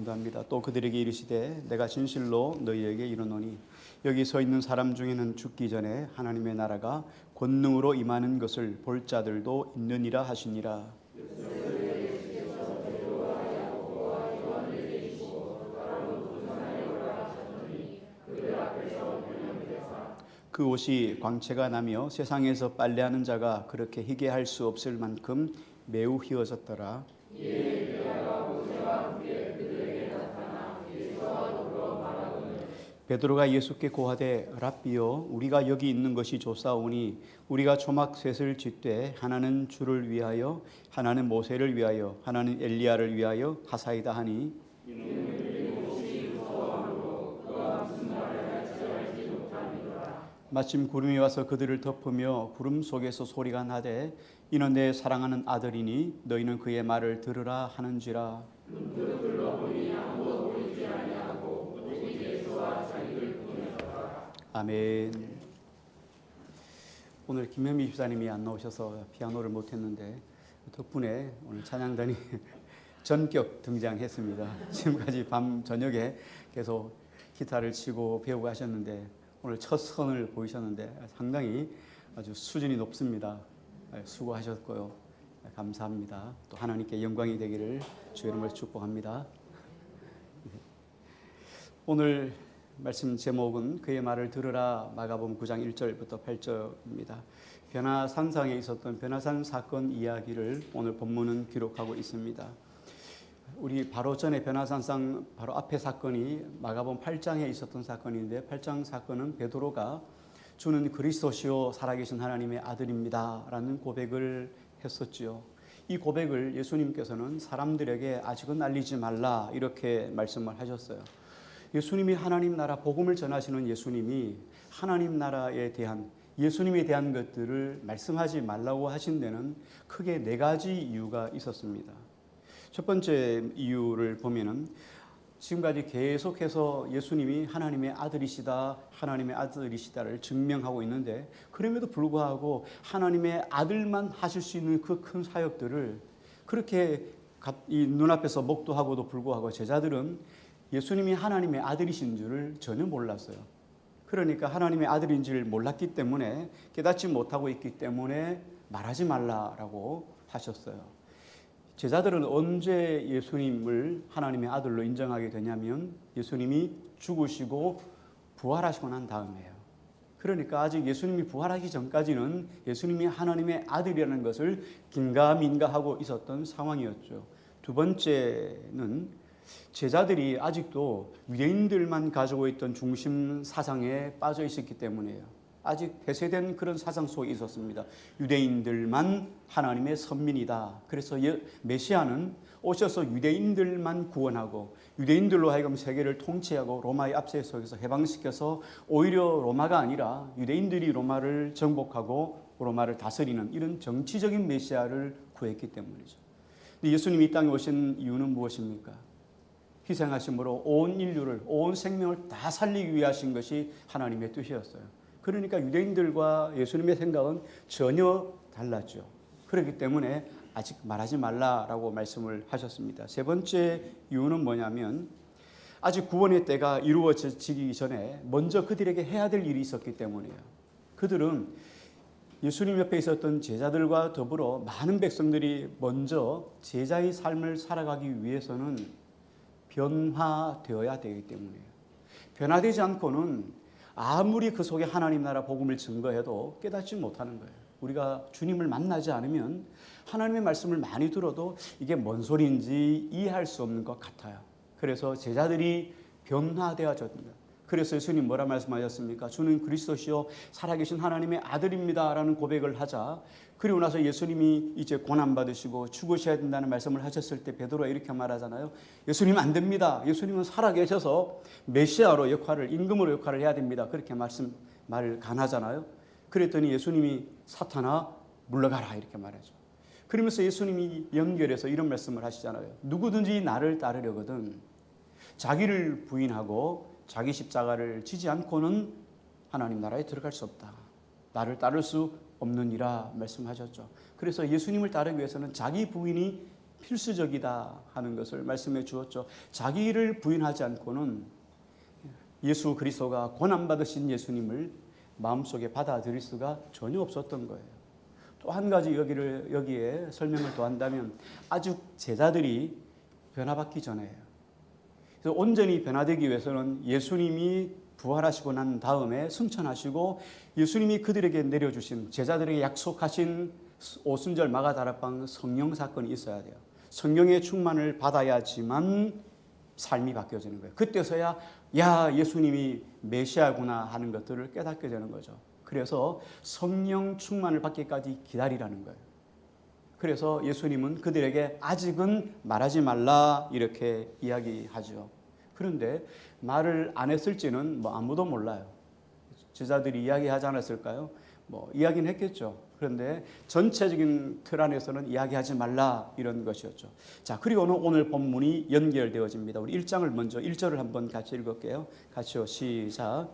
합니다. 또 그들에게 이르시되 내가 진실로 너희에게 이르노니 여기 서 있는 사람 중에는 죽기 전에 하나님의 나라가 권능으로 임하는 것을 볼 자들도 있느니라 하시니라. 그 옷이 광채가 나며 세상에서 빨래하는 자가 그렇게 희게 할 수 없을 만큼 매우 희어졌더라. 베드로가 예수께 고하되 랍비여 우리가 여기 있는 것이 좋사오니 우리가 초막셋을 짓되 하나는 주를 위하여 하나는 모세를 위하여 하나는 엘리야를 위하여 하사이다 하니 마침 구름이 와서 그들을 덮으며 구름 속에서 소리가 나되 이는 내 사랑하는 아들이니 너희는 그의 말을 들으라 하는지라. 아멘. 오늘 김현미 집사님이 안 나오셔서 피아노를 못했는데 덕분에 오늘 찬양단이 전격 등장했습니다. 지금까지 밤 저녁에 계속 기타를 치고 배우고 하셨는데 오늘 첫 선을 보이셨는데 상당히 아주 수준이 높습니다. 수고하셨고요. 감사합니다. 또 하나님께 영광이 되기를 주의 이름으로 축복합니다. 오늘 말씀 제목은 그의 말을 들으라 마가복음 9장 1절부터 8절입니다. 변화산상에 있었던 변화산 사건 이야기를 오늘 본문은 기록하고 있습니다. 우리 바로 전에 변화산상 바로 앞에 사건이 마가복음 8장에 있었던 사건인데 8장 사건은 베드로가 주는 그리스도시요 살아계신 하나님의 아들입니다 라는 고백을 했었지요. 이 고백을 예수님께서는 사람들에게 아직은 알리지 말라 이렇게 말씀을 하셨어요. 예수님이 하나님 나라 복음을 전하시는 예수님이 하나님 나라에 대한 예수님에 대한 것들을 말씀하지 말라고 하신 데는 크게 네 가지 이유가 있었습니다. 첫 번째 이유를 보면은 지금까지 계속해서 예수님이 하나님의 아들이시다, 하나님의 아들이시다를 증명하고 있는데 그럼에도 불구하고 하나님의 아들만 하실 수 있는 그 큰 사역들을 그렇게 이 눈앞에서 목도하고도 불구하고 제자들은 예수님이 하나님의 아들이신 줄을 전혀 몰랐어요. 그러니까 하나님의 아들인지를 몰랐기 때문에 깨닫지 못하고 있기 때문에 말하지 말라라고 하셨어요. 제자들은 언제 예수님을 하나님의 아들로 인정하게 되냐면 예수님이 죽으시고 부활하시고 난 다음이에요. 그러니까 아직 예수님이 부활하기 전까지는 예수님이 하나님의 아들이라는 것을 긴가민가하고 있었던 상황이었죠. 두 번째는 제자들이 아직도 유대인들만 가지고 있던 중심 사상에 빠져 있었기 때문이에요. 아직 폐쇄된 그런 사상 속에 있었습니다. 유대인들만 하나님의 선민이다. 그래서 메시아는 오셔서 유대인들만 구원하고 유대인들로 하여금 세계를 통치하고 로마의 압제 속에서 해방시켜서 오히려 로마가 아니라 유대인들이 로마를 정복하고 로마를 다스리는 이런 정치적인 메시아를 구했기 때문이죠. 근데 예수님이 이 땅에 오신 이유는 무엇입니까? 희생하심으로 온 인류를, 온 생명을 다 살리기 위해 하신 것이 하나님의 뜻이었어요. 그러니까 유대인들과 예수님의 생각은 전혀 달랐죠. 그렇기 때문에 아직 말하지 말라라고 말씀을 하셨습니다. 세 번째 이유는 뭐냐면 아직 구원의 때가 이루어지기 전에 먼저 그들에게 해야 될 일이 있었기 때문이에요. 그들은 예수님 옆에 있었던 제자들과 더불어 많은 백성들이 먼저 제자의 삶을 살아가기 위해서는 변화되어야 되기 때문이에요. 변화되지 않고는 아무리 그 속에 하나님 나라 복음을 증거해도 깨닫지 못하는 거예요. 우리가 주님을 만나지 않으면 하나님의 말씀을 많이 들어도 이게 뭔 소리인지 이해할 수 없는 것 같아요. 그래서 제자들이 변화되어야 됩니다. 그래서 예수님 뭐라 말씀하셨습니까? 주는 그리스도시요 살아계신 하나님의 아들입니다 라는 고백을 하자 그리고 나서 예수님이 이제 고난받으시고 죽으셔야 된다는 말씀을 하셨을 때 베드로가 이렇게 말하잖아요. 예수님 안 됩니다. 예수님은 살아계셔서 메시아로 역할을 임금으로 역할을 해야 됩니다. 그렇게 말을 간하잖아요. 그랬더니 예수님이 사탄아 물러가라 이렇게 말하죠. 그러면서 예수님이 연결해서 이런 말씀을 하시잖아요. 누구든지 나를 따르려거든 자기를 부인하고 자기 십자가를 지지 않고는 하나님 나라에 들어갈 수 없다. 나를 따를 수 없느니라 말씀하셨죠. 그래서 예수님을 따르기 위해서는 자기 부인이 필수적이다 하는 것을 말씀해 주었죠. 자기를 부인하지 않고는 예수 그리스도가 고난받으신 예수님을 마음속에 받아들일 수가 전혀 없었던 거예요. 또 한 가지 여기에 설명을 더 한다면 아직 제자들이 변화받기 전에요. 그래서 온전히 변화되기 위해서는 예수님이 부활하시고 난 다음에 승천하시고 예수님이 그들에게 내려주신 제자들에게 약속하신 오순절 마가다락방 성령 사건이 있어야 돼요. 성령의 충만을 받아야지만 삶이 바뀌어지는 거예요. 그때서야 야 예수님이 메시아구나 하는 것들을 깨닫게 되는 거죠. 그래서 성령 충만을 받기까지 기다리라는 거예요. 그래서 예수님은 그들에게 아직은 말하지 말라 이렇게 이야기하죠. 그런데 말을 안 했을지는 아무도 몰라요. 제자들이 이야기하지 않았을까요? 이야기는 했겠죠. 그런데 전체적인 틀 안에서는 이야기하지 말라 이런 것이었죠. 자, 그리고는 오늘 본문이 연결되어집니다. 우리 1장을 먼저 1절을 한번 같이 읽을게요. 같이요. 시작.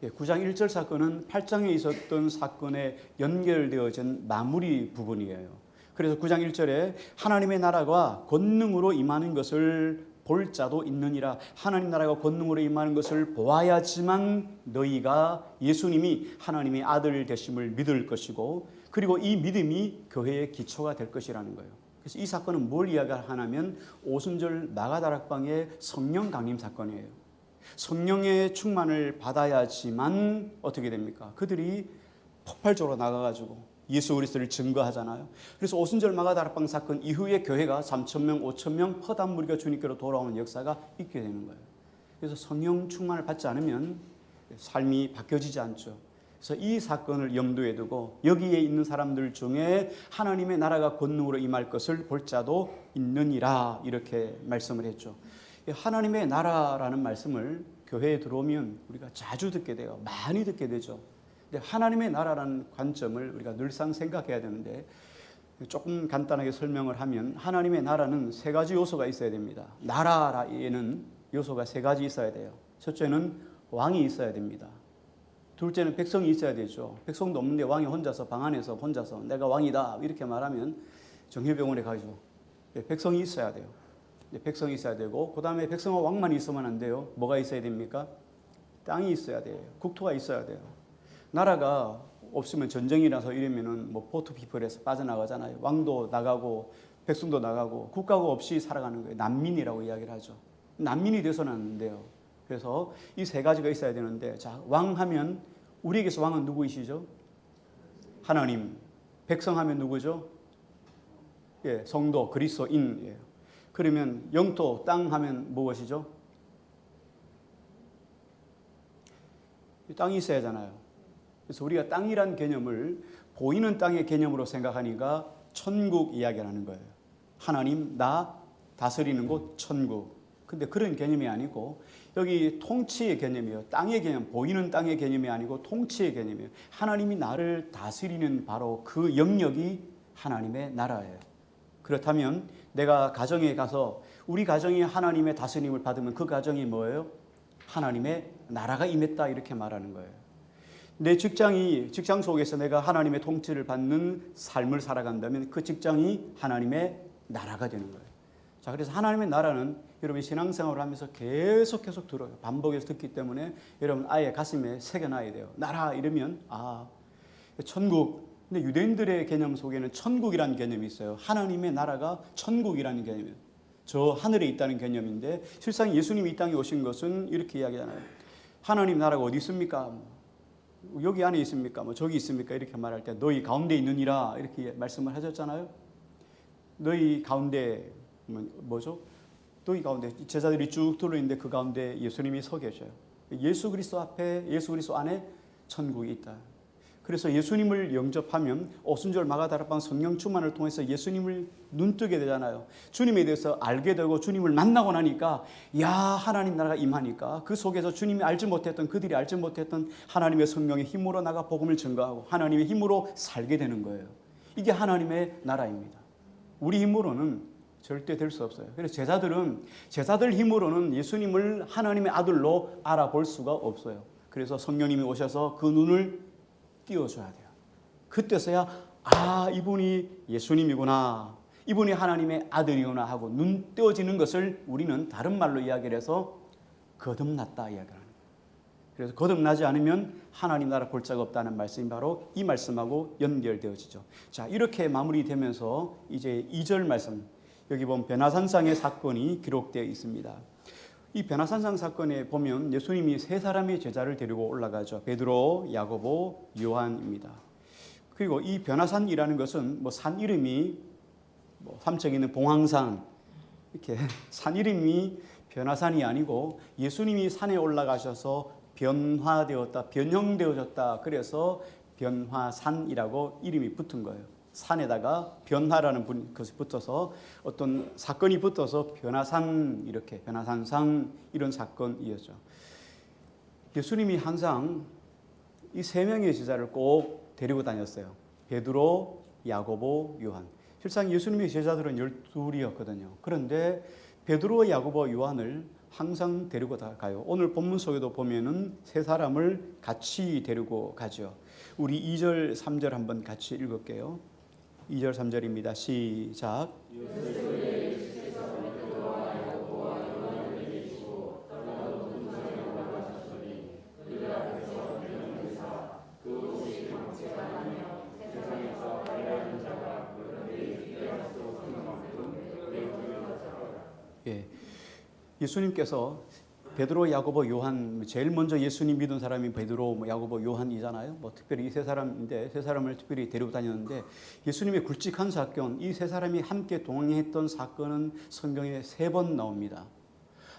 예, 9장 1절 사건은 8장에 있었던 사건에 연결되어진 마무리 부분이에요. 그래서 9장 1절에 하나님의 나라가 권능으로 임하는 것을 볼 자도 있느니라. 하나님 나라가 권능으로 임하는 것을 보아야지만 너희가 예수님이 하나님의 아들 되심을 믿을 것이고 그리고 이 믿음이 교회의 기초가 될 것이라는 거예요. 그래서 이 사건은 뭘 이야기하냐면 오순절 마가다락방의 성령 강림 사건이에요. 성령의 충만을 받아야지만 어떻게 됩니까? 그들이 폭발적으로 나가가지고 예수 그리스도를 증거하잖아요. 그래서 오순절 마가다락방 사건 이후에 교회가 3,000명, 5,000명 허다한 무리가 주님께로 돌아오는 역사가 있게 되는 거예요. 그래서 성령 충만을 받지 않으면 삶이 바뀌어지지 않죠. 그래서 이 사건을 염두에 두고 여기에 있는 사람들 중에 하나님의 나라가 권능으로 임할 것을 볼 자도 있느니라 이렇게 말씀을 했죠. 하나님의 나라라는 말씀을 교회에 들어오면 우리가 자주 듣게 돼요. 많이 듣게 되죠. 근데 하나님의 나라라는 관점을 우리가 늘상 생각해야 되는데 조금 간단하게 설명을 하면 하나님의 나라는 세 가지 요소가 있어야 됩니다. 나라에는 요소가 세 가지 있어야 돼요. 첫째는 왕이 있어야 됩니다. 둘째는 백성이 있어야 되죠. 백성도 없는데 왕이 혼자서 방 안에서 혼자서 내가 왕이다 이렇게 말하면 정신병원에 가죠. 백성이 있어야 돼요. 백성이 있어야 되고 그 다음에 백성과 왕만 있으면 안 돼요. 뭐가 있어야 됩니까? 땅이 있어야 돼요. 국토가 있어야 돼요. 나라가 없으면 전쟁이 나서 이러면은 포트 피플에서 빠져나가잖아요. 왕도 나가고 백성도 나가고 국가가 없이 살아가는 거예요. 난민이라고 이야기를 하죠. 난민이 돼서는 안 돼요. 그래서 이 세 가지가 있어야 되는데 자, 왕 하면 우리에게서 왕은 누구이시죠? 하나님. 백성 하면 누구죠? 예, 성도 그리스도인이에요. 그러면 영토, 땅 하면 무엇이죠? 땅이 있어야 하잖아요. 그래서 우리가 땅이란 개념을 보이는 땅의 개념으로 생각하니까 천국 이야기를 하는 거예요. 하나님, 나 다스리는 곳 천국. 근데 그런 개념이 아니고 여기 통치의 개념이에요. 땅의 개념, 보이는 땅의 개념이 아니고 통치의 개념이에요. 하나님이 나를 다스리는 바로 그 영역이 하나님의 나라예요. 그렇다면 내가 가정에 가서 우리 가정이 하나님의 다스림을 받으면 그 가정이 뭐예요? 하나님의 나라가 임했다 이렇게 말하는 거예요. 내 직장 속에서 내가 하나님의 통치를 받는 삶을 살아간다면 그 직장이 하나님의 나라가 되는 거예요. 자, 그래서 하나님의 나라는 여러분이 신앙생활을 하면서 계속 들어요. 반복해서 듣기 때문에 여러분 아예 가슴에 새겨놔야 돼요. 나라 이러면 천국. 근데 유대인들의 개념 속에는 천국이라는 개념이 있어요. 하나님의 나라가 천국이라는 개념이에요. 저 하늘에 있다는 개념인데 실상 예수님이 이 땅에 오신 것은 이렇게 이야기하잖아요. 하나님 나라가 어디 있습니까? 여기 안에 있습니까? 저기 있습니까? 이렇게 말할 때 너희 가운데 있느니라 이렇게 말씀을 하셨잖아요. 너희 가운데 뭐죠? 너희 가운데 제자들이 쭉 둘러있는데 그 가운데 예수님이 서 계셔요. 예수 그리스도 앞에 예수 그리스도 안에 천국이 있다. 그래서 예수님을 영접하면 오순절 마가다락방 성령 충만을 통해서 예수님을 눈뜨게 되잖아요. 주님에 대해서 알게 되고 주님을 만나고 나니까 야 하나님 나라가 임하니까 그 속에서 주님이 알지 못했던 그들이 알지 못했던 하나님의 성령의 힘으로 나가 복음을 증거하고 하나님의 힘으로 살게 되는 거예요. 이게 하나님의 나라입니다. 우리 힘으로는 절대 될 수 없어요. 그래서 제자들 힘으로는 예수님을 하나님의 아들로 알아볼 수가 없어요. 그래서 성령님이 오셔서 그 눈을 띄워줘야 돼요. 그때서야 이분이 예수님이구나, 이분이 하나님의 아들이구나 하고 눈 띄워지는 것을 우리는 다른 말로 이야기를 해서 거듭났다 이야기를 하는 거예요. 그래서 거듭나지 않으면 하나님 나라 볼 자가 없다는 말씀이 바로 이 말씀하고 연결되어지죠. 자, 이렇게 마무리되면서 이제 2절 말씀, 여기 보면 변화산상의 사건이 기록되어 있습니다. 이 변화산상 사건에 보면 예수님이 세 사람의 제자를 데리고 올라가죠. 베드로, 야고보, 요한입니다. 그리고 이 변화산이라는 것은 산 이름이 삼척에 있는 봉황산, 이렇게 산 이름이 변화산이 아니고 예수님이 산에 올라가셔서 변화되었다, 변형되어졌다, 그래서 변화산이라고 이름이 붙은 거예요. 산에다가 변화라는 것이 붙어서 어떤 사건이 붙어서 변화산, 이렇게 변화산상, 이런 사건이었죠. 예수님이 항상 이 세 명의 제자를 꼭 데리고 다녔어요. 베드로, 야고보, 요한. 실상 예수님의 제자들은 12이었거든요. 그런데 베드로, 야고보, 요한을 항상 데리고 가요. 오늘 본문 속에도 보면은 세 사람을 같이 데리고 가죠. 우리 2절, 3절 한번 같이 읽을게요. 2절, 3절입니다. 시작. 예수님께서 베드로, 야고보, 요한, 제일 먼저 예수님 믿은 사람이 베드로, 야고보, 요한이잖아요. 특별히 이 세 사람인데, 세 사람을 특별히 데리고 다녔는데, 예수님의 굵직한 사건, 이 세 사람이 함께 동행했던 사건은 성경에 3번 나옵니다.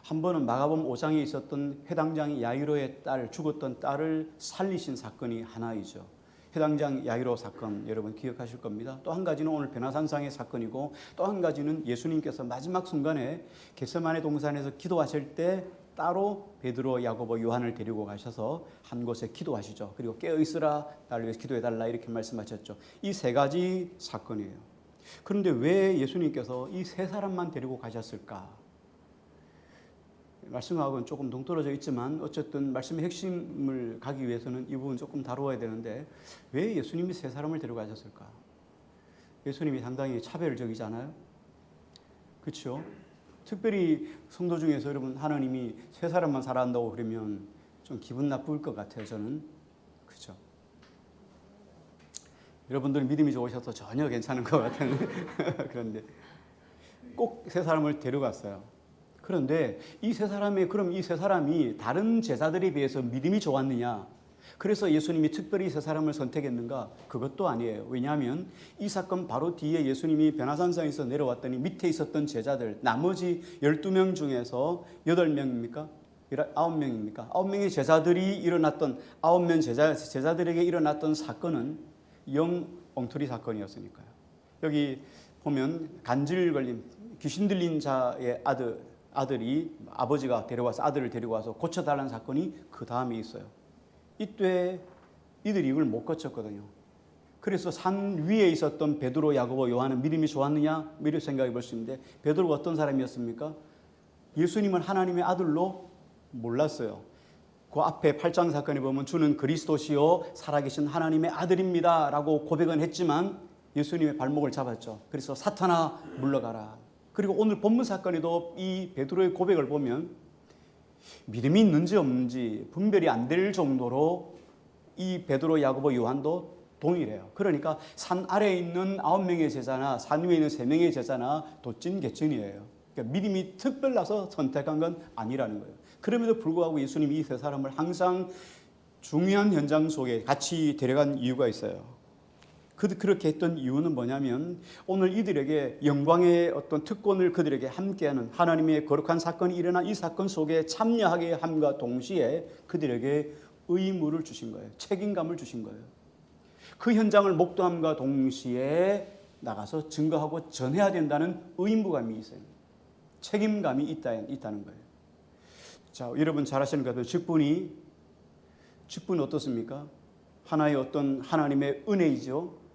한 번은 마가복음 5장에 있었던 회당장 야이로의 딸, 죽었던 딸을 살리신 사건이 하나이죠. 회당장 야이로 사건, 여러분 기억하실 겁니다. 또 한 가지는 오늘 변화산상의 사건이고, 또 한 가지는 예수님께서 마지막 순간에 겟세마네 동산에서 기도하실 때 따로 베드로, 야고보, 요한을 데리고 가셔서 한 곳에 기도하시죠. 그리고 깨어있으라, 나를 위해서 기도해달라, 이렇게 말씀하셨죠. 이 3가지 사건이에요. 그런데 왜 예수님께서 이 3사람만 데리고 가셨을까? 말씀하고는 조금 동떨어져 있지만 어쨌든 말씀의 핵심을 가기 위해서는 이 부분 조금 다루어야 되는데, 왜 예수님이 3사람을 데려가셨을까? 예수님이 상당히 차별적이잖아요. 그렇죠? 특별히 성도 중에서 여러분 하나님이 3사람만 살아간다고 그러면 좀 기분 나쁠 것 같아요, 저는. 그렇죠? 여러분들은 믿음이 좋으셔서 전혀 괜찮은 것 같아요. 그런데 꼭 3사람을 데려갔어요. 그런데 그럼 이 3사람이 다른 제자들에 비해서 믿음이 좋았느냐? 그래서 예수님이 특별히 3사람을 선택했는가? 그것도 아니에요. 왜냐하면 이 사건 바로 뒤에 예수님이 변화산상에서 내려왔더니 밑에 있었던 제자들, 나머지 12명 중에서 8명입니까? 9명입니까? 9명의 제자들이 일어났던, 9명 제자들에게 일어났던 사건은 영 엉터리 사건이었으니까요. 여기 보면 간질 걸린, 귀신 들린 자의 아들이, 아버지가 데려와서 아들을 데리고 와서 고쳐달라는 사건이 그 다음에 있어요. 이때 이들이 이걸 못 고쳤거든요. 그래서 산 위에 있었던 베드로, 야고보, 요한은 믿음이 좋았느냐? 이렇게 생각해 볼 수 있는데, 베드로가 어떤 사람이었습니까? 예수님을 하나님의 아들로 몰랐어요. 그 앞에 8장 사건에 보면 주는 그리스도시요 살아계신 하나님의 아들입니다 라고 고백은 했지만 예수님의 발목을 잡았죠. 그래서 사탄아 물러가라. 그리고 오늘 본문 사건에도 이 베드로의 고백을 보면 믿음이 있는지 없는지 분별이 안 될 정도로 이 베드로, 야고보, 요한도 동일해요. 그러니까 산 아래에 있는 9명의 제자나 산 위에 있는 3명의 제자나 도찐개찐이에요. 그러니까 믿음이 특별나서 선택한 건 아니라는 거예요. 그럼에도 불구하고 예수님이 이 3사람을 항상 중요한 현장 속에 같이 데려간 이유가 있어요. 그렇게 했던 이유는 뭐냐면 오늘 이들에게 영광의 어떤 특권을 그들에게 함께하는 하나님의 거룩한 사건이 일어난 이 사건 속에 참여하게 함과 동시에 그들에게 의무를 주신 거예요. 책임감을 주신 거예요. 그 현장을 목도함과 동시에 나가서 증거하고 전해야 된다는 의무감이 있어요. 책임감이 있다는 거예요. 자, 여러분 잘 아시는 것 같아요. 직분이 어떻습니까? 하나의 어떤 하나님의 은혜이죠.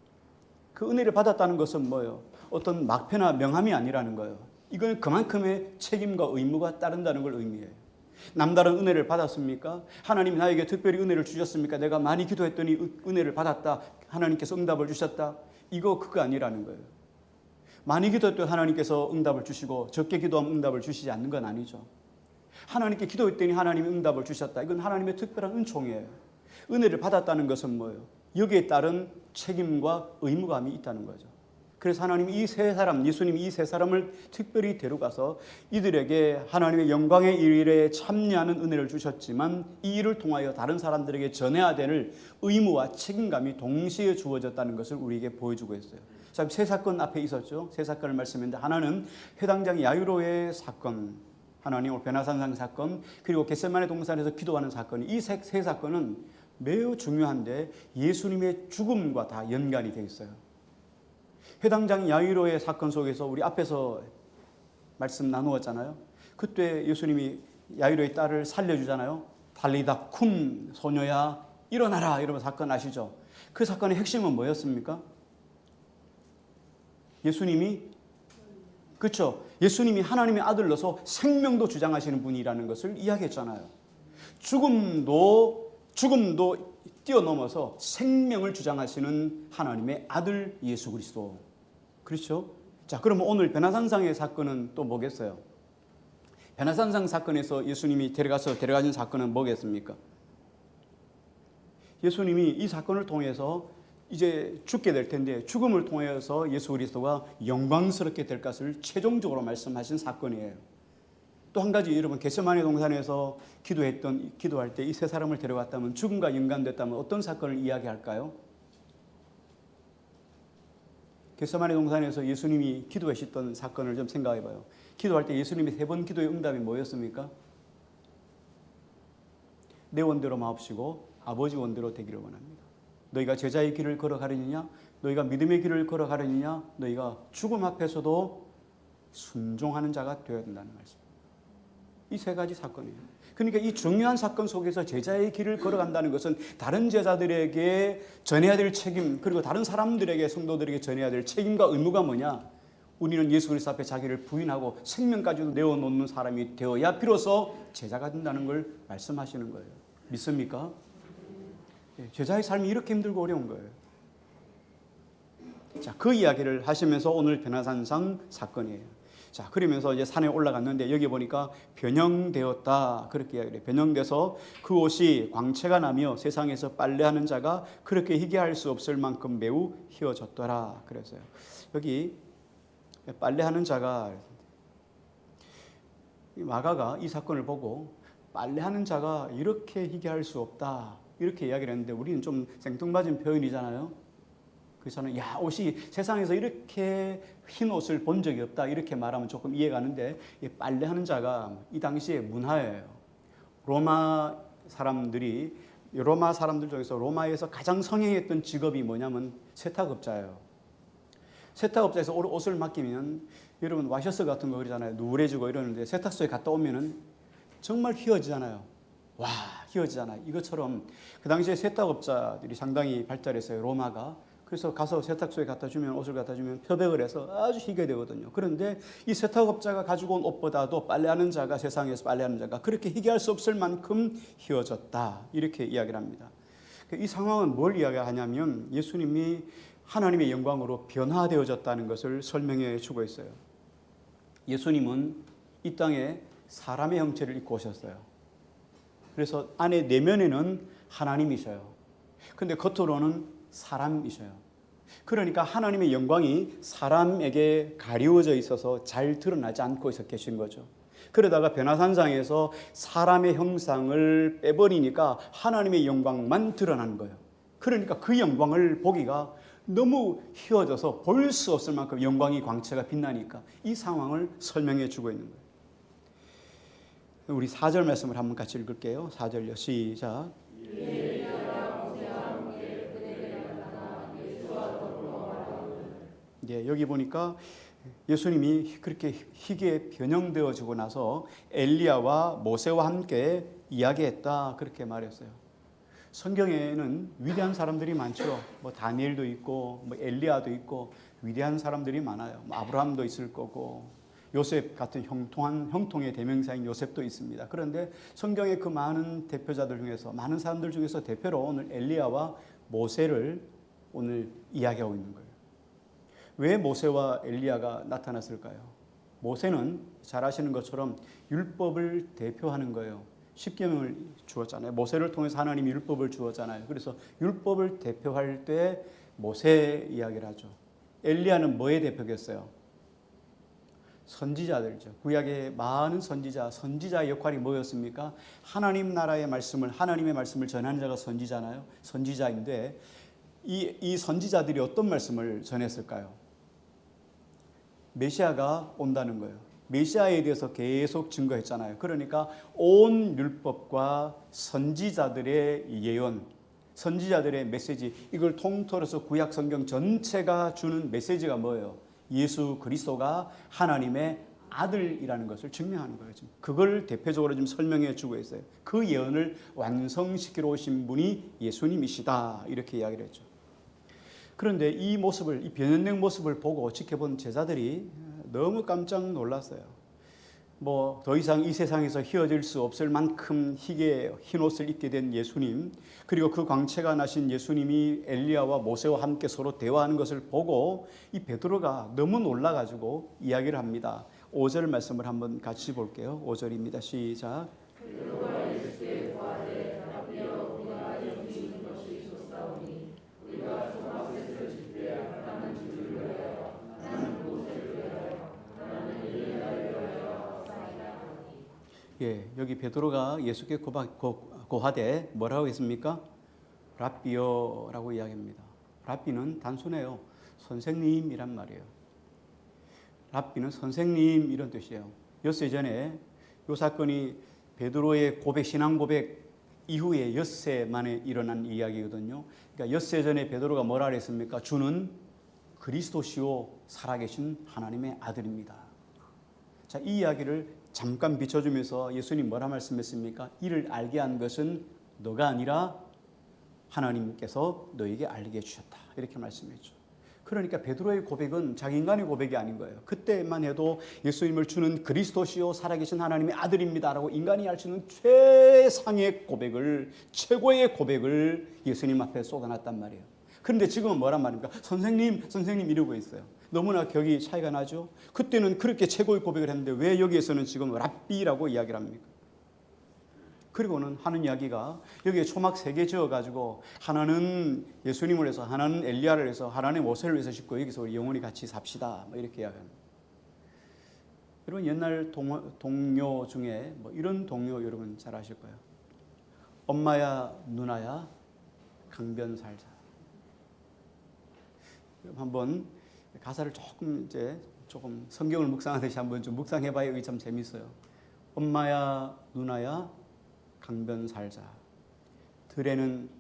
그 은혜를 받았다는 것은 뭐예요? 어떤 막패나 명함이 아니라는 거예요. 이건 그만큼의 책임과 의무가 따른다는 걸 의미해요. 남다른 은혜를 받았습니까? 하나님이 나에게 특별히 은혜를 주셨습니까? 내가 많이 기도했더니 은혜를 받았다. 하나님께서 응답을 주셨다. 그거 아니라는 거예요. 많이 기도했더니 하나님께서 응답을 주시고 적게 기도하면 응답을 주시지 않는 건 아니죠. 하나님께 기도했더니 하나님이 응답을 주셨다. 이건 하나님의 특별한 은총이에요. 은혜를 받았다는 것은 뭐예요? 여기에 따른 책임과 의무감이 있다는 거죠. 그래서 하나님이 예수님이 이 세 사람을 특별히 데려가서 이들에게 하나님의 영광의 일에 참여하는 은혜를 주셨지만 이 일을 통하여 다른 사람들에게 전해야 될 의무와 책임감이 동시에 주어졌다는 것을 우리에게 보여주고 있어요. 자, 세 사건 앞에 있었죠. 세 사건을 말씀했는데 하나는 회당장 야이로의 사건, 하나님 오늘 베나산상 사건, 그리고 겟세마네 동산에서 기도하는 사건. 이 세 사건은 매우 중요한데 예수님의 죽음과 다 연관이 되어 있어요. 회당장 야이로의 사건 속에서 우리 앞에서 말씀 나누었잖아요. 그때 예수님이 야이로의 딸을 살려주잖아요. 달리다 쿰 소녀야 일어나라 이러면 사건 아시죠? 그 사건의 핵심은 뭐였습니까? 그렇죠. 예수님이 하나님의 아들로서 생명도 주장하시는 분이라는 것을 이야기했잖아요. 죽음도 뛰어넘어서 생명을 주장하시는 하나님의 아들 예수 그리스도. 그렇죠? 자, 그러면 오늘 베나산상의 사건은 또 뭐겠어요? 베나산상 사건에서 예수님이 데려가신 사건은 뭐겠습니까? 예수님이 이 사건을 통해서 이제 죽게 될 텐데 죽음을 통해서 예수 그리스도가 영광스럽게 될 것을 최종적으로 말씀하신 사건이에요. 또 한 가지 여러분 겟세마네 동산에서 기도할 때 이 세 사람을 데려갔다면 죽음과 연관됐다면 어떤 사건을 이야기할까요? 겟세마네 동산에서 예수님이 기도하셨던 사건을 좀 생각해 봐요. 기도할 때 예수님이 3번 기도의 응답이 뭐였습니까? 내 원대로 마옵시고 아버지 원대로 되기를 원합니다. 너희가 제자의 길을 걸어가려느냐? 너희가 믿음의 길을 걸어가려느냐? 너희가 죽음 앞에서도 순종하는 자가 되어야 된다는 말씀. 이 세 가지 사건이에요. 그러니까 이 중요한 사건 속에서 제자의 길을 걸어간다는 것은 다른 제자들에게 전해야 될 책임, 그리고 다른 사람들에게, 성도들에게 전해야 될 책임과 의무가 뭐냐? 우리는 예수 그리스도 앞에 자기를 부인하고 생명까지도 내어놓는 사람이 되어야 비로소 제자가 된다는 걸 말씀하시는 거예요. 믿습니까? 제자의 삶이 이렇게 힘들고 어려운 거예요. 자, 그 이야기를 하시면서 오늘 베나산상 사건이에요. 자, 그러면서 이제 산에 올라갔는데 여기 보니까 변형되었다. 그렇게 이야기를 해요. 변형돼서 그 옷이 광채가 나며 세상에서 빨래하는 자가 그렇게 희게할 수 없을 만큼 매우 희어졌더라. 그래서요. 여기 빨래하는 자가 마가가 이 사건을 보고 빨래하는 자가 이렇게 희게할 수 없다. 이렇게 이야기를 했는데 우리는 좀 생뚱맞은 표현이잖아요. 그래서는 옷이 세상에서 이렇게 흰 옷을 본 적이 없다 이렇게 말하면 조금 이해가 가는데 빨래하는 자가 이 당시의 문화예요. 로마 사람들 중에서 로마에서 가장 성행했던 직업이 뭐냐면 세탁업자예요. 세탁업자에서 옷을 맡기면 여러분 와셔스 같은 거 그러잖아요. 누래지고 이러는데 세탁소에 갔다 오면은 정말 휘어지잖아요. 휘어지잖아요. 이것처럼 그 당시에 세탁업자들이 상당히 발달했어요. 로마가. 그래서 가서 세탁소에 옷을 갖다 주면 표백을 해서 아주 희게 되거든요. 그런데 이 세탁업자가 가지고 온 옷보다도 세상에서 빨래하는 자가 그렇게 희게 할 수 없을 만큼 휘어졌다. 이렇게 이야기를 합니다. 이 상황은 뭘 이야기하냐면 예수님이 하나님의 영광으로 변화되어졌다는 것을 설명해 주고 있어요. 예수님은 이 땅에 사람의 형체를 입고 오셨어요. 그래서 안에 내면에는 하나님이셔요. 근데 겉으로는 사람이셔요. 그러니까 하나님의 영광이 사람에게 가리워져 있어서 잘 드러나지 않고 계신 거죠. 그러다가 베나산상에서 사람의 형상을 빼버리니까 하나님의 영광만 드러나는 거예요. 그러니까 그 영광을 보기가 너무 휘어져서 볼 수 없을 만큼 영광이 광채가 빛나니까 이 상황을 설명해 주고 있는 거예요. 우리 4절 말씀을 한번 같이 읽을게요. 4절요. 시작. 여기 보니까 예수님이 그렇게 희게 변형되어지고 나서 엘리야와 모세와 함께 이야기했다 그렇게 말했어요. 성경에는 위대한 사람들이 많죠. 다니엘도 있고 엘리야도 있고 위대한 사람들이 많아요. 아브라함도 있을 거고 요셉 같은 형통의 대명사인 요셉도 있습니다. 그런데 성경의 그 많은 대표자들 중에서, 많은 사람들 중에서 대표로 오늘 엘리야와 모세를 오늘 이야기하고 있는 거예요. 왜 모세와 엘리야가 나타났을까요? 모세는 잘 아시는 것처럼 율법을 대표하는 거예요. 십계명을 주었잖아요. 모세를 통해서 하나님이 율법을 주었잖아요. 그래서 율법을 대표할 때 모세 이야기를 하죠. 엘리야는 뭐의 대표겠어요? 선지자들이죠. 구약의 많은 선지자의 역할이 뭐였습니까? 하나님 나라의 말씀을, 하나님의 말씀을 전하는 자가 선지자잖아요. 선지자인데 이 선지자들이 어떤 말씀을 전했을까요? 메시아가 온다는 거예요. 메시아에 대해서 계속 증거했잖아요. 그러니까 온 율법과 선지자들의 예언, 선지자들의 메시지, 이걸 통틀어서 구약 성경 전체가 주는 메시지가 뭐예요? 예수 그리스도가 하나님의 아들이라는 것을 증명하는 거예요. 그걸 대표적으로 좀 설명해 주고 있어요. 그 예언을 완성시키러 오신 분이 예수님이시다, 이렇게 이야기를 했죠. 그런데 이 모습을, 이 변형된 모습을 보고 지켜본 제자들이 너무 깜짝 놀랐어요. 뭐 더 이상 이 세상에서 휘어질 수 없을 만큼 희게 흰 옷을 입게 된 예수님, 그리고 그 광채가 나신 예수님이 엘리야와 모세와 함께 서로 대화하는 것을 보고 이 베드로가 너무 놀라가지고 이야기를 합니다. 5절 말씀을 한번 같이 볼게요. 5절입니다. 시작. 예, 여기 베드로가 예수께 고하되 뭐라고 했습니까? 랍비요라고 이야기합니다. 랍비는 단순해요. 선생님이란 말이에요. 랍비는 선생님 이런 뜻이에요. 엿새 전에 이 사건이 베드로의 고백, 신앙 고백 이후에 엿새 만에 일어난 이야기거든요. 그러니까 엿새 전에 베드로가 뭐라 그랬습니까? 주는 그리스도시요 살아계신 하나님의 아들입니다. 자, 이 이야기를 잠깐 비춰주면서 예수님 뭐라 말씀했습니까? 이를 알게 한 것은 너가 아니라 하나님께서 너에게 알게 해주셨다, 이렇게 말씀했죠. 그러니까 베드로의 고백은 자기 인간의 고백이 아닌 거예요. 그때만 해도 예수님을 주는 그리스도시요 살아계신 하나님의 아들입니다라고 인간이 할 수 있는 최상의 고백을, 최고의 고백을 예수님 앞에 쏟아놨단 말이에요. 그런데 지금은 뭐란 말입니까? 선생님, 선생님 이러고 있어요. 너무나 격이 차이가 나죠. 그때는 그렇게 최고의 고백을 했는데 왜 여기에서는 지금 랍비라고 이야기를 합니까? 그리고는 하는 이야기가 여기에 초막 3개 지어가지고 하나는 예수님을 해서, 하나는 엘리야를 해서, 하나는 모세를 위해서 짓고 여기서 우리 영원히 같이 삽시다, 뭐 이렇게 이야기합니다. 여러분 옛날 동요 중에 뭐 이런 동요 여러분 잘 아실 거예요. 엄마야 누나야 강변 살자. 한번 가사를 조금 성경을 묵상하듯이 한번 좀 묵상해봐야 이게 참 재밌어요. 엄마야 누나야 강변 살자. 들에는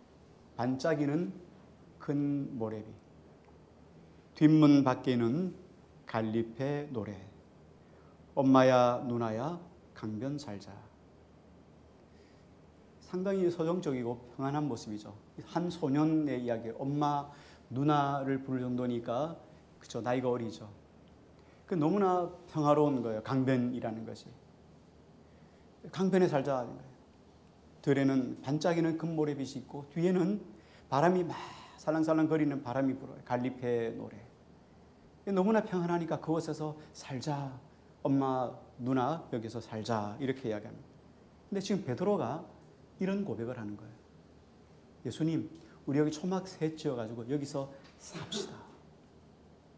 반짝이는 큰 모래비. 뒷문 밖에는 갈잎의 노래. 엄마야 누나야 강변 살자. 상당히 서정적이고 평안한 모습이죠. 한 소년의 이야기. 엄마 누나를 부를 정도니까 그죠, 나이가 어리죠. 그 너무나 평화로운 거예요. 강변이라는 것이. 강변에 살자는 거예요. 들에는 반짝이는 금모래빛이 있고 뒤에는 바람이 막 살랑살랑 거리는 바람이 불어요. 갈잎의 노래. 너무나 평안하니까 그곳에서 살자. 엄마 누나 여기서 살자, 이렇게 이야기합니다. 근데 지금 베드로가 이런 고백을 하는 거예요. 예수님, 우리 여기 초막 3 지어가지고 여기서 삽시다.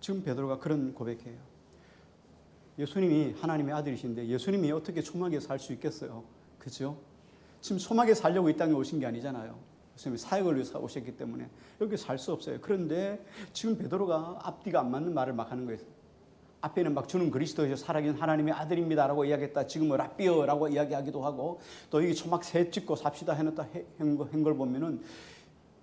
지금 베드로가 그런 고백해요. 예수님이 하나님의 아들이신데 예수님이 어떻게 초막에 살 수 있겠어요? 그죠? 지금 초막에 살려고 이 땅에 오신 게 아니잖아요. 예수님이 사역을 위해서 오셨기 때문에 여기 살 수 없어요. 그런데 지금 베드로가 앞뒤가 안 맞는 말을 막 하는 거예요. 앞에는 막 주는 그리스도에서 살아계신 하나님의 아들입니다라고 이야기했다. 지금은 랍비어라고 이야기하기도 하고 또 여기 초막 3 짓고 삽시다 해놨다 한 걸 보면은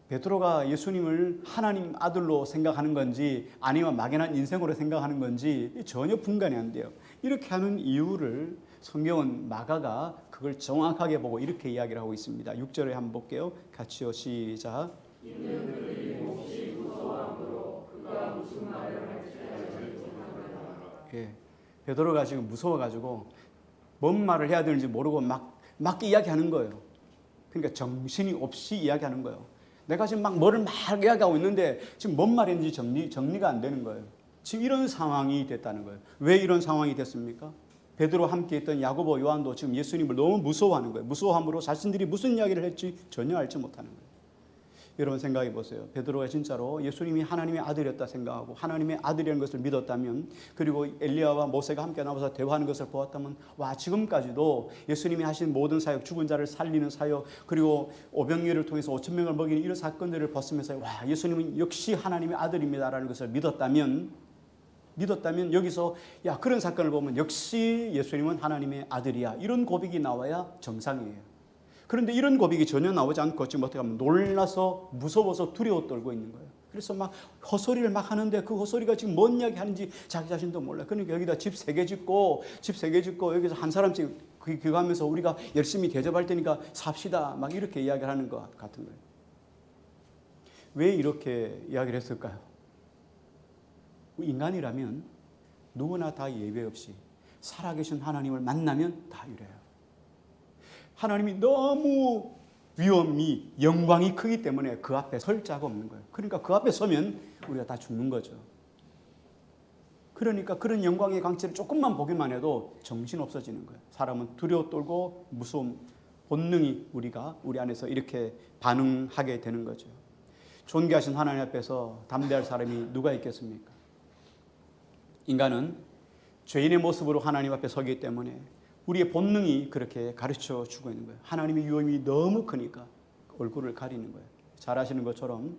베드로가 예수님을 하나님 아들로 생각하는 건지 아니면 막연한 인생으로 생각하는 건지 전혀 분간이 안 돼요. 이렇게 하는 이유를 성경은 마가가 그걸 정확하게 보고 이렇게 이야기를 하고 있습니다. 6절에 한번 볼게요. 같이요. 시작. 있는 그들이 몹시 무서워함으로 그가 무슨 말을 할지 예, 베드로가 지금 무서워가지고 뭔 말을 해야 되는지 모르고 막 이야기하는 거예요. 그러니까 정신이 없이 이야기하는 거예요. 내가 지금 뭐를 이야기하고 있는데 지금 뭔 말인지 정리가 안 되는 거예요. 지금 이런 상황이 됐다는 거예요. 왜 이런 상황이 됐습니까? 베드로와 함께 있던 야고보, 요한도 지금 예수님을 너무 무서워하는 거예요. 무서워함으로 자신들이 무슨 이야기를 할지 전혀 알지 못하는 거예요. 여러분 생각해 보세요. 베드로가 진짜로 예수님이 하나님의 아들이었다 생각하고 하나님의 아들이라는 것을 믿었다면, 그리고 엘리야와 모세가 함께 나와서 대화하는 것을 보았다면, 와, 지금까지도 예수님이 하신 모든 사역, 죽은 자를 살리는 사역, 그리고 오병이어를 통해서 5천 명을 먹이는 이런 사건들을 봤으면서, 와, 예수님은 역시 하나님의 아들입니다라는 것을 믿었다면 여기서 야, 그런 사건을 보면 역시 예수님은 하나님의 아들이야, 이런 고백이 나와야 정상이에요. 그런데 이런 고백이 전혀 나오지 않고 지금 어떻게 하면 놀라서 무서워서 두려워 떨고 있는 거예요. 그래서 막 헛소리를 막 하는데 그 헛소리가 지금 뭔 이야기 하는지 자기 자신도 몰라요. 그러니까 여기다 집 3개 짓고 여기서 한 사람씩 그거 하면서 우리가 열심히 대접할 테니까 삽시다, 막 이렇게 이야기를 하는 것 같은 거예요. 왜 이렇게 이야기를 했을까요? 인간이라면 누구나 다 예외 없이 살아계신 하나님을 만나면 다 이래요. 하나님이 너무 위엄이, 영광이 크기 때문에 그 앞에 설 자가 없는 거예요. 그러니까 그 앞에 서면 우리가 다 죽는 거죠. 그러니까 그런 영광의 광채를 조금만 보기만 해도 정신 없어지는 거예요. 사람은 두려워 떨고 무서움, 본능이 우리 안에서 이렇게 반응하게 되는 거죠. 존귀하신 하나님 앞에서 담대할 사람이 누가 있겠습니까? 인간은 죄인의 모습으로 하나님 앞에 서기 때문에 우리의 본능이 그렇게 가르쳐 주고 있는 거예요. 하나님의 위엄이 너무 크니까 얼굴을 가리는 거예요. 잘 아시는 것처럼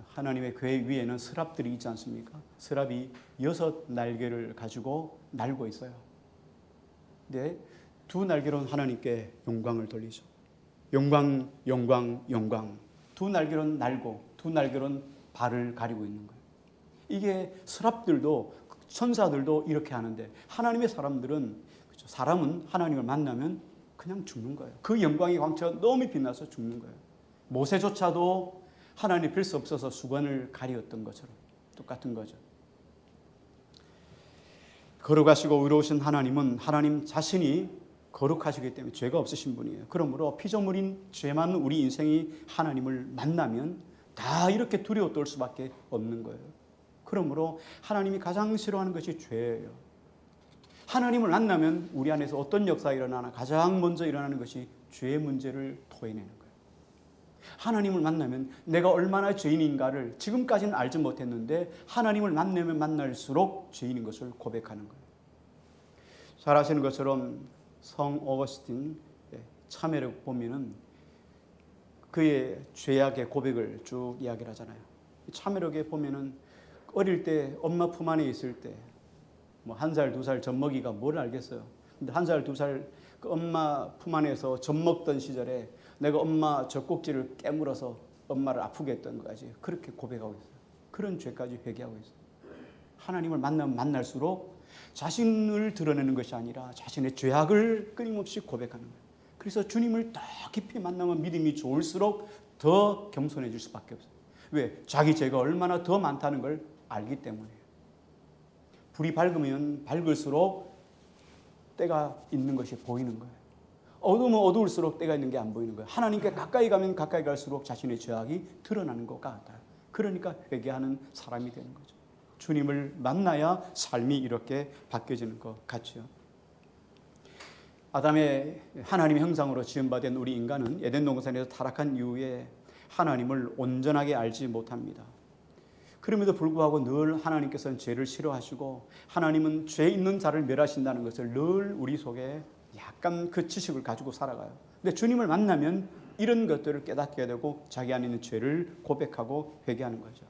하나님의 궤 위에는 스랍들이 있지 않습니까? 스랍이 6 날개를 가지고 날고 있어요. 근데 2 날개로는 하나님께 영광을 돌리죠. 영광, 영광, 영광. 2 날개로는 날고 2 날개로는 발을 가리고 있는 거예요. 이게 스랍들도, 천사들도 이렇게 하는데, 하나님의 사람은 하나님을 만나면 그냥 죽는 거예요. 그 영광의 광채가 너무 빛나서 죽는 거예요. 모세조차도 하나님 뵐 수 없어서 수건을 가리었던 것처럼 똑같은 거죠. 거룩하시고 의로우신 하나님은 하나님 자신이 거룩하시기 때문에 죄가 없으신 분이에요. 그러므로 피조물인 죄 많은 우리 인생이 하나님을 만나면 다 이렇게 두려워 떨 수밖에 없는 거예요. 그러므로 하나님이 가장 싫어하는 것이 죄예요. 하나님을 만나면 우리 안에서 어떤 역사가 일어나나 가장 먼저 일어나는 것이 죄의 문제를 토해내는 거예요. 하나님을 만나면 내가 얼마나 죄인인가를 지금까지는 알지 못했는데 하나님을 만나면 만날수록 죄인인 것을 고백하는 거예요. 잘 아시는 것처럼 성 어거스틴 참회를 보면은 그의 죄악의 고백을 쭉 이야기를 하잖아요. 참회록에 보면은 어릴 때 엄마 품 안에 있을 때 뭐 1살, 2살 젖먹이가 뭘 알겠어요. 근데 1살, 2살 그 엄마 품 안에서 젖먹던 시절에 내가 엄마 젖꼭지를 깨물어서 엄마를 아프게 했던 거지. 그렇게 고백하고 있어요. 그런 죄까지 회개하고 있어요. 하나님을 만나면 만날수록 자신을 드러내는 것이 아니라 자신의 죄악을 끊임없이 고백하는 거예요. 그래서 주님을 더 깊이 만나면 믿음이 좋을수록 더 겸손해질 수밖에 없어요. 왜? 자기 죄가 얼마나 더 많다는 걸 알기 때문이에요. 불이 밝으면 밝을수록 때가 있는 것이 보이는 거예요. 어두우면 어두울수록 때가 있는 게 안 보이는 거예요. 하나님께 가까이 가면 가까이 갈수록 자신의 죄악이 드러나는 것 같아요. 그러니까 회개하는 사람이 되는 거죠. 주님을 만나야 삶이 이렇게 바뀌어지는 것 같죠. 아담의 하나님의 형상으로 지음받은 우리 인간은 에덴 동산에서 타락한 이후에 하나님을 온전하게 알지 못합니다. 그럼에도 불구하고 늘 하나님께서는 죄를 싫어하시고 하나님은 죄 있는 자를 멸하신다는 것을 늘 우리 속에 약간 그 지식을 가지고 살아가요. 근데 주님을 만나면 이런 것들을 깨닫게 되고 자기 안에 있는 죄를 고백하고 회개하는 거죠.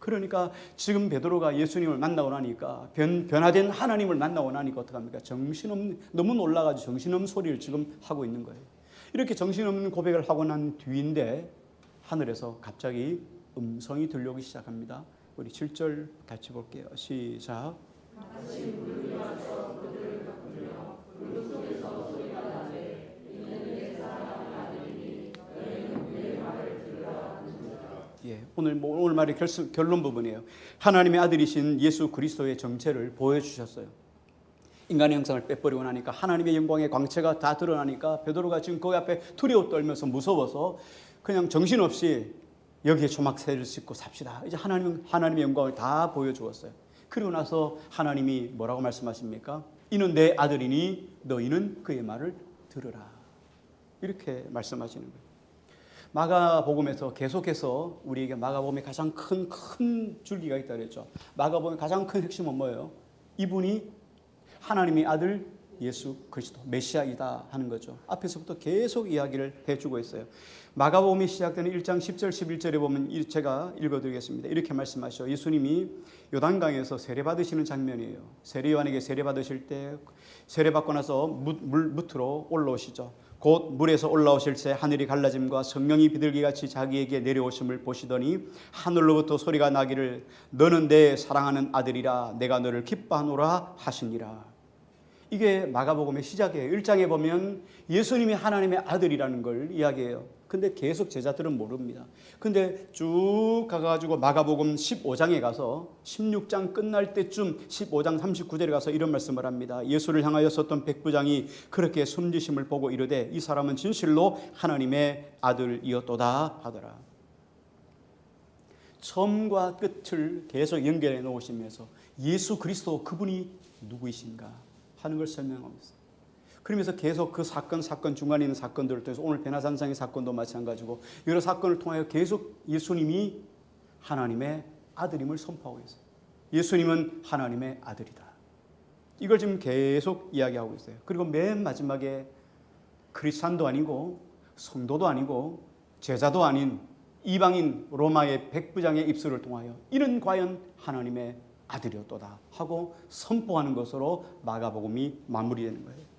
그러니까 지금 베드로가 예수님을 만나고 나니까 변화된 하나님을 만나고 나니까 어떡합니까? 너무 놀라가지고 정신없는 소리를 지금 하고 있는 거예요. 이렇게 정신없는 고백을 하고 난 뒤인데 하늘에서 갑자기 음성이 들려오기 시작합니다. 우리 7절 같이 볼게요. 시작. 예, 오늘 말의 결론 부분이에요. 하나님의 아들이신 예수 그리스도의 정체를 보여주셨어요. 인간의 형상을 빼버리고 나니까 하나님의 영광의 광채가 다 드러나니까 베드로가 지금 거기 앞에 두려워 떨면서 무서워서 그냥 정신없이 여기에 조막새를 싣고 삽시다. 이제 하나님의 영광을 다 보여주었어요. 그리고 나서 하나님이 뭐라고 말씀하십니까? 이는 내 아들이니 너희는 그의 말을 들으라. 이렇게 말씀하시는 거예요. 마가복음에서 계속해서 우리에게 마가복음의 가장 큰 줄기가 있다 그랬죠. 마가복음의 가장 큰 핵심은 뭐예요? 이분이 하나님의 아들 예수 그리스도 메시아이다 하는 거죠. 앞에서부터 계속 이야기를 해주고 있어요. 마가복음이 시작되는 1장 10절 11절에 보면 제가 읽어드리겠습니다. 이렇게 말씀하시죠. 예수님이 요단강에서 세례받으시는 장면이에요. 세례요한에게 세례받으실 때 세례받고 나서 무트로 올라오시죠. 곧 물에서 올라오실 때 하늘이 갈라짐과 성령이 비둘기같이 자기에게 내려오심을 보시더니 하늘로부터 소리가 나기를 너는 내 사랑하는 아들이라 내가 너를 기뻐하노라 하시니라. 이게 마가복음의 시작이에요. 1장에 보면 예수님이 하나님의 아들이라는 걸 이야기해요. 근데 계속 제자들은 모릅니다. 근데 쭉 가가지고 마가복음 15장에 가서 16장 끝날 때쯤 15장 39절에 가서 이런 말씀을 합니다. 예수를 향하여 섰던 백부장이 그렇게 숨지심을 보고 이르되 이 사람은 진실로 하나님의 아들이었도다 하더라. 처음과 끝을 계속 연결해 놓으시면서 예수 그리스도 그분이 누구이신가 하는 걸 설명하고 있어요. 그러면서 계속 그 사건 중간에 있는 사건들을 통해서 오늘 베나산상의 사건도 마찬가지고 여러 사건을 통하여 계속 예수님이 하나님의 아들임을 선포하고 있어요. 예수님은 하나님의 아들이다. 이걸 지금 계속 이야기하고 있어요. 그리고 맨 마지막에 크리스찬도 아니고 성도도 아니고 제자도 아닌 이방인 로마의 백부장의 입술을 통하여 이는 과연 하나님의 아들이었도다 하고 선포하는 것으로 마가복음이 마무리되는 거예요.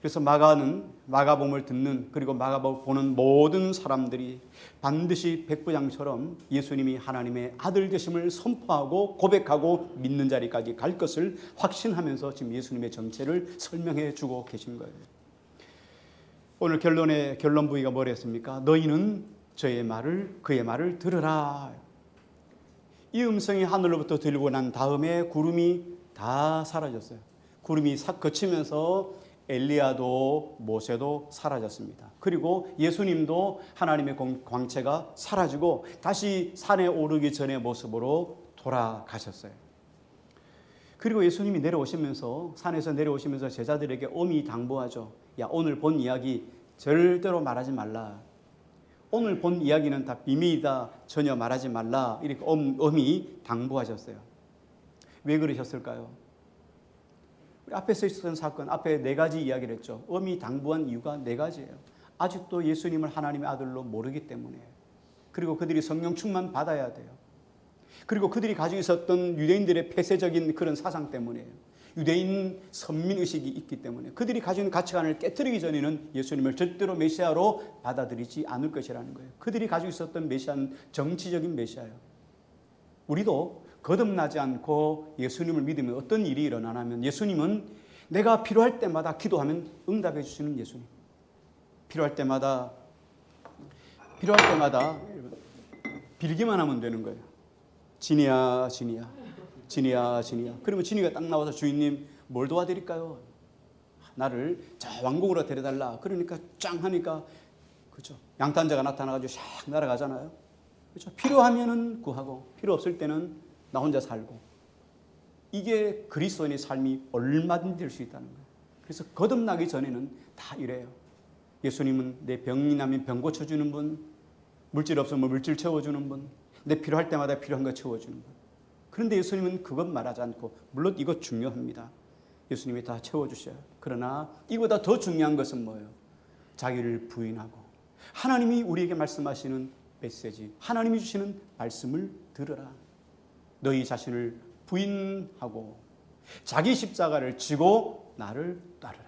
그래서 마가복음을 듣는 그리고 마가복음을 보는 모든 사람들이 반드시 백부장처럼 예수님이 하나님의 아들 되심을 선포하고 고백하고 믿는 자리까지 갈 것을 확신하면서 지금 예수님의 정체를 설명해 주고 계신 거예요. 오늘 결론 부위가 뭐랬습니까? 너희는 그의 말을 들으라. 이 음성이 하늘로부터 들리고 난 다음에 구름이 다 사라졌어요. 구름이 거치면서 엘리야도 모세도 사라졌습니다. 그리고 예수님도 하나님의 광채가 사라지고 다시 산에 오르기 전의 모습으로 돌아가셨어요. 그리고 예수님이 산에서 내려오시면서 제자들에게 엄히 당부하죠. 야, 오늘 본 이야기 절대로 말하지 말라. 오늘 본 이야기는 다 비밀이다. 전혀 말하지 말라. 이렇게 엄히 당부하셨어요. 왜 그러셨을까요? 우리 앞에서 있었던 사건, 앞에 4가지 이야기를 했죠. 엄히 당부한 이유가 4가지예요. 아직도 예수님을 하나님의 아들로 모르기 때문에. 그리고 그들이 성령 충만 받아야 돼요. 그리고 그들이 가지고 있었던 유대인들의 폐쇄적인 그런 사상 때문에 유대인 선민의식이 있기 때문에 그들이 가지고 있는 가치관을 깨뜨리기 전에는 예수님을 절대로 메시아로 받아들이지 않을 것이라는 거예요. 그들이 가지고 있었던 메시아는 정치적인 메시아예요. 우리도 거듭나지 않고 예수님을 믿으면 어떤 일이 일어나냐면 예수님은 내가 필요할 때마다 기도하면 응답해 주시는 예수님. 필요할 때마다 빌기만 하면 되는 거예요. 진이야. 그러면 진이가 딱 나와서 주인님 뭘 도와드릴까요? 나를 저 왕국으로 데려달라. 그러니까 짱 하니까 그렇죠. 양탄자가 나타나가지고 샥 날아가잖아요. 그렇죠. 필요하면은 구하고 필요 없을 때는 나 혼자 살고. 이게 그리스도인의 삶이 얼마든지 될 수 있다는 거예요. 그래서 거듭나기 전에는 다 이래요. 예수님은 내 병이 나면 병 고쳐주는 분, 물질 없으면 물질 채워주는 분, 내 필요할 때마다 필요한 거 채워주는 분. 그런데 예수님은 그것 말하지 않고, 물론 이것 중요합니다. 예수님이 다 채워주셔요. 그러나 이보다 더 중요한 것은 뭐예요? 자기를 부인하고 하나님이 우리에게 말씀하시는 메시지, 하나님이 주시는 말씀을 들으라. 너희 자신을 부인하고 자기 십자가를 지고 나를 따르라.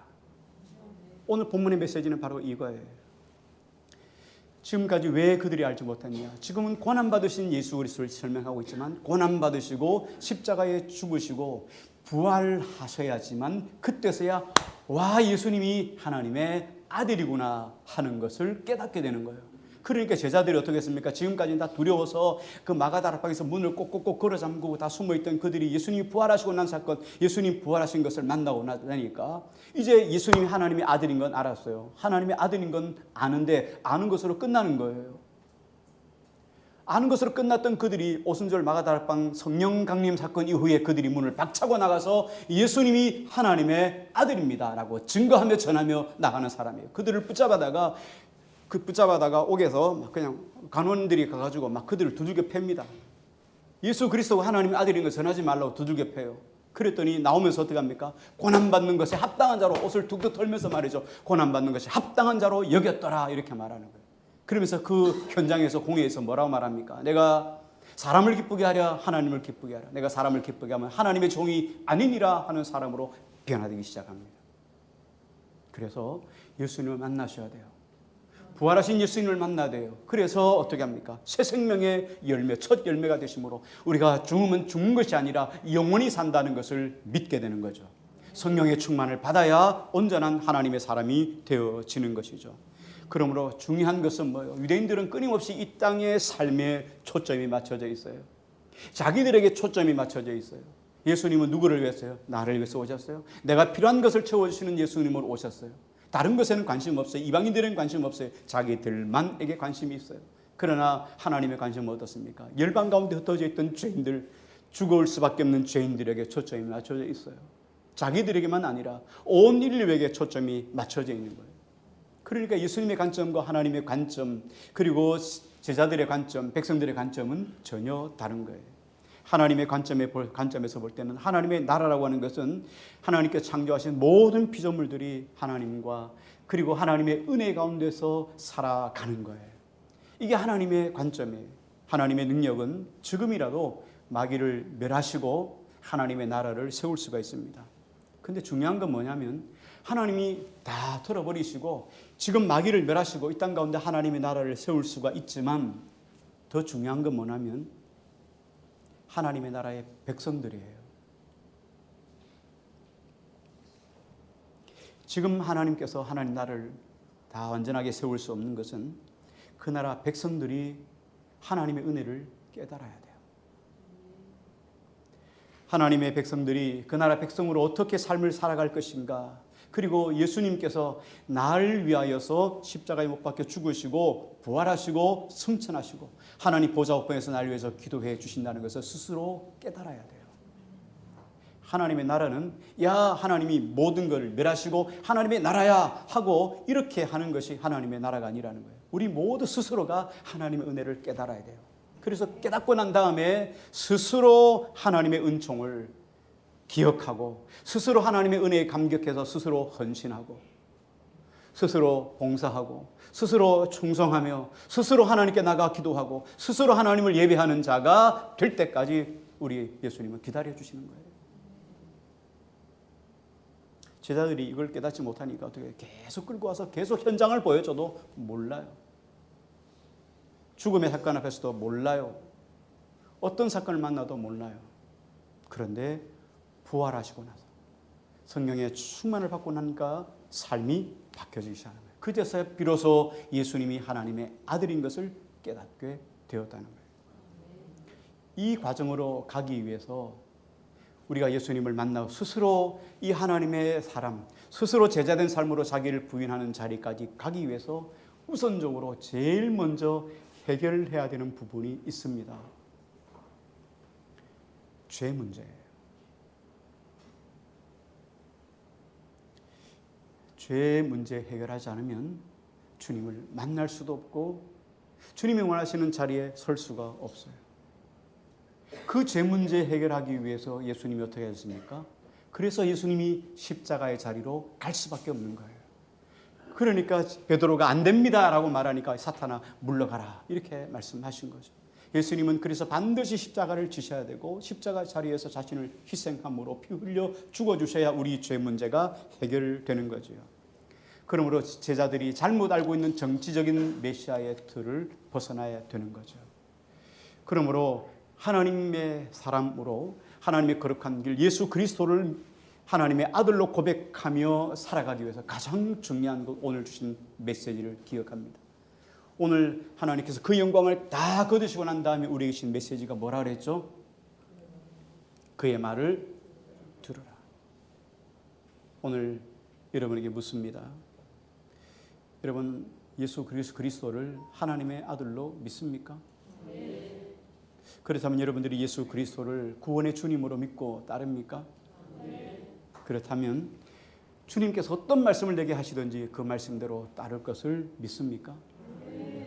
오늘 본문의 메시지는 바로 이거예요. 지금까지 왜 그들이 알지 못했냐? 지금은 고난받으신 예수 그리스도를 설명하고 있지만 고난받으시고 십자가에 죽으시고 부활하셔야지만 그때서야 와, 예수님이 하나님의 아들이구나 하는 것을 깨닫게 되는 거예요. 그러니까 제자들이 어떻게 했습니까? 지금까지는 다 두려워서 그 마가다락방에서 문을 꼭꼭꼭 걸어 잠그고 다 숨어있던 그들이 예수님이 부활하시고 난 사건, 예수님 부활하신 것을 만나고 나니까 이제 예수님이 하나님의 아들인 건 알았어요. 하나님의 아들인 건 아는데 아는 것으로 끝나는 거예요. 아는 것으로 끝났던 그들이 오순절 마가다락방 성령 강림 사건 이후에 그들이 문을 박차고 나가서 예수님이 하나님의 아들입니다 라고 증거하며 전하며 나가는 사람이에요. 그들을 붙잡아다가 옥에서 막 그냥 간원들이 가가지고 막 그들을 두들겨 팹니다. 예수 그리스도가 하나님의 아들인 걸 전하지 말라고 두들겨 패요. 그랬더니 나오면서 어떻게 합니까? 고난받는 것에 합당한 자로 옷을 툭툭 털면서 말이죠. 고난받는 것이 합당한 자로 여겼더라 이렇게 말하는 거예요. 그러면서 그 현장에서 공회에서 뭐라고 말합니까? 내가 사람을 기쁘게 하랴 하나님을 기쁘게 하라. 내가 사람을 기쁘게 하면 하나님의 종이 아니니라 하는 사람으로 변화되기 시작합니다. 그래서 예수님을 만나셔야 돼요. 부활하신 예수님을 만나야 돼요. 그래서 어떻게 합니까? 새 생명의 열매, 첫 열매가 되심으로 우리가 죽으면 죽는 것이 아니라 영원히 산다는 것을 믿게 되는 거죠. 성령의 충만을 받아야 온전한 하나님의 사람이 되어지는 것이죠. 그러므로 중요한 것은 뭐예요? 유대인들은 끊임없이 이 땅의 삶에 초점이 맞춰져 있어요. 자기들에게 초점이 맞춰져 있어요. 예수님은 누구를 위해서요? 나를 위해서 오셨어요. 내가 필요한 것을 채워주시는 예수님으로 오셨어요. 다른 것에는 관심 없어요. 이방인들에는 관심 없어요. 자기들만에게 관심이 있어요. 그러나 하나님의 관심은 어떻습니까? 열방 가운데 흩어져 있던 죄인들, 죽을 수밖에 없는 죄인들에게 초점이 맞춰져 있어요. 자기들에게만 아니라 온 인류에게 초점이 맞춰져 있는 거예요. 그러니까 예수님의 관점과 하나님의 관점, 그리고 제자들의 관점, 백성들의 관점은 전혀 다른 거예요. 하나님의 관점에서 볼 때는 하나님의 나라라고 하는 것은 하나님께 창조하신 모든 피조물들이 하나님과 그리고 하나님의 은혜 가운데서 살아가는 거예요. 이게 하나님의 관점이에요. 하나님의 능력은 지금이라도 마귀를 멸하시고 하나님의 나라를 세울 수가 있습니다. 근데 중요한 건 뭐냐면 하나님이 다 털어버리시고 지금 마귀를 멸하시고 이 땅 가운데 하나님의 나라를 세울 수가 있지만 더 중요한 건 뭐냐면 하나님의 나라의 백성들이에요. 지금 하나님께서 하나님 나라를 다 완전하게 세울 수 없는 것은 그 나라 백성들이 하나님의 은혜를 깨달아야 돼요. 하나님의 백성들이 그 나라 백성으로 어떻게 삶을 살아갈 것인가, 그리고 예수님께서 나를 위하여서 십자가에 못 박혀 죽으시고 부활하시고 승천하시고 하나님 보좌 우편에서 나를 위해서 기도해 주신다는 것을 스스로 깨달아야 돼요. 하나님의 나라는 야 하나님이 모든 것을 멸하시고 하나님의 나라야 하고 이렇게 하는 것이 하나님의 나라가 아니라는 거예요. 우리 모두 스스로가 하나님의 은혜를 깨달아야 돼요. 그래서 깨닫고 난 다음에 스스로 하나님의 은총을 기억하고 스스로 하나님의 은혜에 감격해서 스스로 헌신하고 스스로 봉사하고 스스로 충성하며 스스로 하나님께 나가 기도하고 스스로 하나님을 예배하는 자가 될 때까지 우리 예수님은 기다려 주시는 거예요. 제자들이 이걸 깨닫지 못하니까 어떻게 계속 끌고 와서 계속 현장을 보여줘도 몰라요. 죽음의 사건 앞에서도 몰라요. 어떤 사건을 만나도 몰라요. 그런데 부활하시고 나서 성령의 충만을 받고 나니까 삶이 바뀌어지기 시작하는 거예요. 그제서야 비로소 예수님이 하나님의 아들인 것을 깨닫게 되었다는 거예요. 이 과정으로 가기 위해서 우리가 예수님을 만나고 스스로 이 하나님의 사람, 스스로 제자된 삶으로 자기를 부인하는 자리까지 가기 위해서 우선적으로 제일 먼저 해결해야 되는 부분이 있습니다. 죄 문제예요. 죄 문제 해결하지 않으면 주님을 만날 수도 없고 주님이 원하시는 자리에 설 수가 없어요. 그 죄 문제 해결하기 위해서 예수님이 어떻게 하셨습니까? 그래서 예수님이 십자가의 자리로 갈 수밖에 없는 거예요. 그러니까 베드로가 안 됩니다 라고 말하니까 사탄아 물러가라 이렇게 말씀하신 거죠. 예수님은 그래서 반드시 십자가를 지셔야 되고 십자가 자리에서 자신을 희생함으로 피 흘려 죽어주셔야 우리 죄 문제가 해결되는 거죠. 그러므로 제자들이 잘못 알고 있는 정치적인 메시아의 틀을 벗어나야 되는 거죠. 그러므로 하나님의 사람으로 하나님의 거룩한 길 예수 그리스도를 하나님의 아들로 고백하며 살아가기 위해서 가장 중요한 것 오늘 주신 메시지를 기억합니다. 오늘 하나님께서 그 영광을 다 거두시고 난 다음에 우리에게 주신 메시지가 뭐라 그랬죠? 그의 말을 들으라. 오늘 여러분에게 묻습니다. 여러분 예수 그리스도를 하나님의 아들로 믿습니까? 그렇다면 여러분들이 예수 그리스도를 구원의 주님으로 믿고 따릅니까? 그렇다면 주님께서 어떤 말씀을 내게 하시든지 그 말씀대로 따를 것을 믿습니까?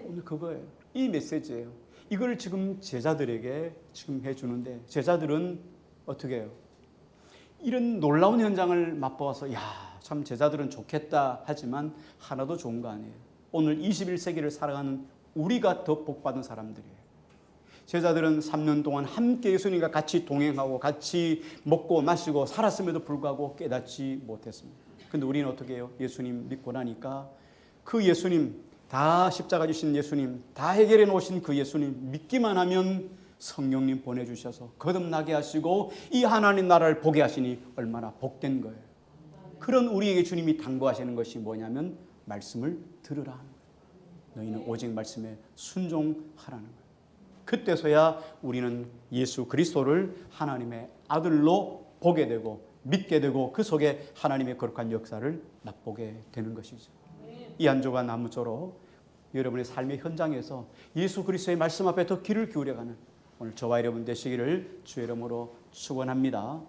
오늘 그거예요. 이 메시지예요. 이걸 지금 제자들에게 지금 해주는데 제자들은 어떻게 해요? 이런 놀라운 현장을 맛보아서 참 제자들은 좋겠다 하지만 하나도 좋은 거 아니에요. 오늘 21세기를 살아가는 우리가 더 복받은 사람들이에요. 제자들은 3년 동안 함께 예수님과 같이 동행하고 같이 먹고 마시고 살았음에도 불구하고 깨닫지 못했습니다. 근데 우리는 어떻게 해요? 예수님 믿고 나니까 그 예수님, 다 십자가 주신 예수님, 다 해결해 놓으신 그 예수님 믿기만 하면 성령님 보내주셔서 거듭나게 하시고 이 하나님 나라를 보게 하시니 얼마나 복된 거예요. 그런 우리에게 주님이 당부하시는 것이 뭐냐면 말씀을 들으라 하는 거예요. 너희는 오직 말씀에 순종하라는 거예요. 그때서야 우리는 예수 그리스도를 하나님의 아들로 보게 되고 믿게 되고 그 속에 하나님의 거룩한 역사를 맛보게 되는 것이죠. 이 한 주간 아무쪼록 여러분의 삶의 현장에서 예수 그리스도의 말씀 앞에 더 귀를 기울여가는 오늘 저와 여러분 되시기를 주의 이름으로 축원합니다.